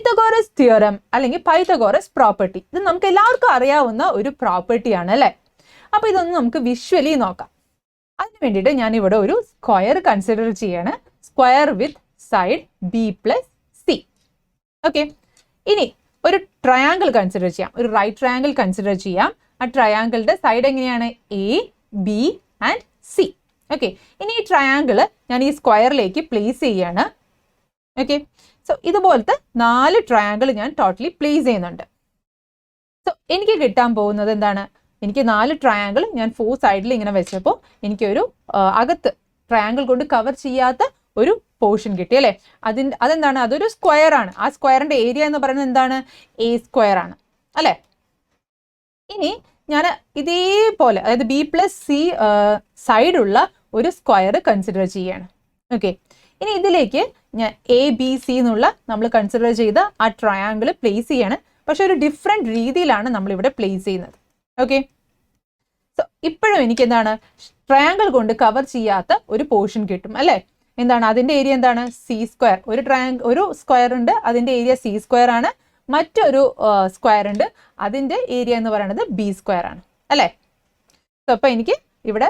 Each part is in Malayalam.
Pythagoras theorem അല്ലെങ്കിൽ Pythagoras property. ഇത് നമുക്ക് എല്ലാവർക്കും അറിയാവുന്ന ഒരു പ്രോപ്പർട്ടിയാണ് അല്ലേ? അപ്പോൾ ഇതൊന്ന് നമുക്ക് വിഷ്വലി നോക്കാം. അതിനു വേണ്ടിയിട്ട് ഞാൻ ഇവിടെ ഒരു സ്ക്വയർ കൺസിഡർ ചെയ്യാണ്. Square with side b plus c. Okay, ഇനി ഒരു ട്രയാങ്കിൾ കൺസിഡർ ചെയ്യാം. ഒരു റൈറ്റ് ട്രയാങ്കിൾ കൺസിഡർ ചെയ്യാം. ആ ട്രയാങ്കിളിന്റെ സൈഡ് എങ്ങനെയാണ്? a, b and c. Okay, ഇനി ഈ ട്രയാങ്കിൾ ഞാൻ ഈ സ്ക്വയറിലേക്ക് പ്ലേസ് ചെയ്യാണ്. ഓക്കെ, സോ ഇതുപോലത്തെ 4 ട്രയാങ്കിൾ ഞാൻ ടോട്ടലി പ്ലേസ് ചെയ്യുന്നുണ്ട്. സോ എനിക്ക് കിട്ടാൻ പോകുന്നത് എന്താണ്? എനിക്ക് 4 ട്രയാങ്കിൾ ഞാൻ 4 സൈഡിൽ ഇങ്ങനെ വെച്ചപ്പോൾ എനിക്കൊരു അകത്ത് ട്രയാങ്കിൾ കൊണ്ട് കവർ ചെയ്യാത്ത ഒരു പോർഷൻ കിട്ടി അല്ലേ? അതെന്താണ്? അതൊരു സ്ക്വയർ ആണ്. ആ സ്ക്വയറിന്റെ ഏരിയ എന്ന് പറയുന്നത് എന്താണ്? a സ്ക്വയർ ആണ് അല്ലേ? ഇനി ഞാൻ ഇതേപോലെ അതായത് b plus c സൈഡുള്ള ഒരു സ്ക്വയർ കൺസിഡർ ചെയ്യാണ്. ഓക്കെ, ഇനി ഇതിലേക്ക് ഞാൻ എ ബി സി എന്നുള്ള നമ്മൾ കൺസിഡർ ചെയ്ത ആ ട്രയാങ്കിൾ പ്ലേസ് ചെയ്യാണ്. പക്ഷെ ഒരു ഡിഫറെൻറ്റ് രീതിയിലാണ് നമ്മളിവിടെ പ്ലേസ് ചെയ്യുന്നത്. ഓക്കെ, സോ ഇപ്പോഴും എനിക്ക് എന്താണ്? ട്രയാങ്കിൾ കൊണ്ട് കവർ ചെയ്യാത്ത ഒരു പോർഷൻ കിട്ടും അല്ലേ? എന്താണ് അതിൻ്റെ ഏരിയ? എന്താണ്? C square. ഒരു സ്ക്വയർ ഉണ്ട്, അതിൻ്റെ ഏരിയ സി സ്ക്വയർ ആണ്. മറ്റൊരു സ്ക്വയർ ഉണ്ട്, അതിൻ്റെ ഏരിയ എന്ന് പറയുന്നത് ബി സ്ക്വയർ ആണ് അല്ലേ? സോ അപ്പോൾ എനിക്ക് ഇവിടെ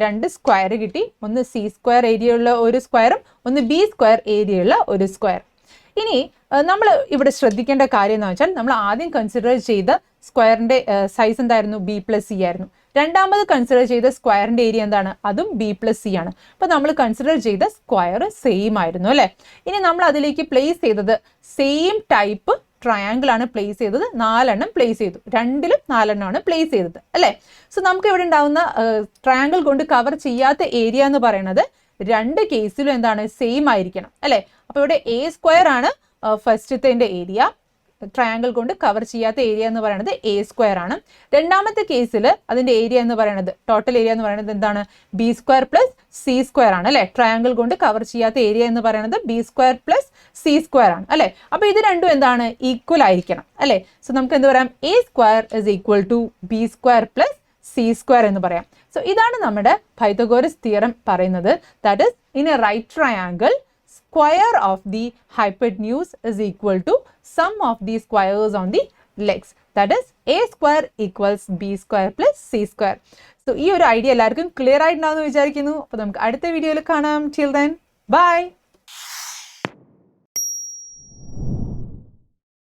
2 സ്ക്വയർ കിട്ടി. ഒന്ന് സി സ്ക്വയർ ഏരിയ ഉള്ള ഒരു സ്ക്വയറും ഒന്ന് ബി സ്ക്വയർ ഏരിയ ഉള്ള ഒരു സ്ക്വയർ. ഇനി നമ്മൾ ഇവിടെ ശ്രദ്ധിക്കേണ്ട കാര്യം എന്ന് വെച്ചാൽ നമ്മൾ ആദ്യം കൺസിഡർ ചെയ്ത സ്ക്വയറിന്റെ സൈസ് എന്തായിരുന്നു? ബി പ്ലസ് സി ആയിരുന്നു. രണ്ടാമത് കൺസിഡർ ചെയ്ത സ്ക്വയറിന്റെ ഏരിയ എന്താണ്? അതും ബി പ്ലസ് സി ആണ്. അപ്പോൾ നമ്മൾ കൺസിഡർ ചെയ്ത സ്ക്വയർ സെയിം ആയിരുന്നു അല്ലേ? ഇനി നമ്മൾ അതിലേക്ക് പ്ലേസ് ചെയ്തത് സെയിം ടൈപ്പ് ട്രയാങ്കിൾ ആണ് പ്ലേസ് ചെയ്തത്. 4 എണ്ണം പ്ലേസ് ചെയ്തു. 2ലും 4 എണ്ണമാണ് പ്ലേസ് ചെയ്തത് അല്ലേ? സോ നമുക്ക് ഇവിടെ ഉണ്ടാവുന്ന ട്രയാങ്കിൾ കൊണ്ട് കവർ ചെയ്യാത്ത ഏരിയ എന്ന് പറയുന്നത് 2 കേസിലും എന്താണ്? സെയിം ആയിരിക്കണം അല്ലേ? അപ്പോൾ ഇവിടെ a സ്ക്വയർ ആണ് ഫസ്റ്റത്തെ ഏരിയ. ട്രയാങ്കിൾ കൊണ്ട് കവർ ചെയ്യാത്ത ഏരിയ എന്ന് പറയുന്നത് a സ്ക്വയർ ആണ്. രണ്ടാമത്തെ കേസിൽ അതിന്റെ ഏരിയ എന്ന് പറയുന്നത് ടോട്ടൽ ഏരിയ എന്ന് പറയുന്നത് എന്താണ്? b square plus c square ആണ് അല്ലേ? ട്രയാങ്കിൾ കൊണ്ട് കവർ ചെയ്യാത്ത ഏരിയ എന്ന് പറയുന്നത് b square plus c square ആണ് അല്ലേ? അപ്പോൾ ഇത് രണ്ടും എന്താണ്? ഈക്വൽ ആയിരിക്കണം അല്ലേ? സോ നമുക്ക് എന്ത് പറയാം? a square is equal to b square plus c square എന്ന് പറയാം. സോ ഇതാണ് നമ്മുടെ പൈതഗോറസ് തിയറം പറയുന്നത്. That is in a right triangle square of the hypotenuse is equal to sum of the squares on the legs. That is a square equals b square plus c square. So ഈ ഒരു ഐഡിയ എല്ലാവർക്കും ക്ലിയർ ആയിട്ടുണ്ടാവുമെന്ന് വിചാരിക്കുന്നു. അപ്പോൾ നമുക്ക് അടുത്ത വീഡിയോയിൽ കാണാം. Till then, bye.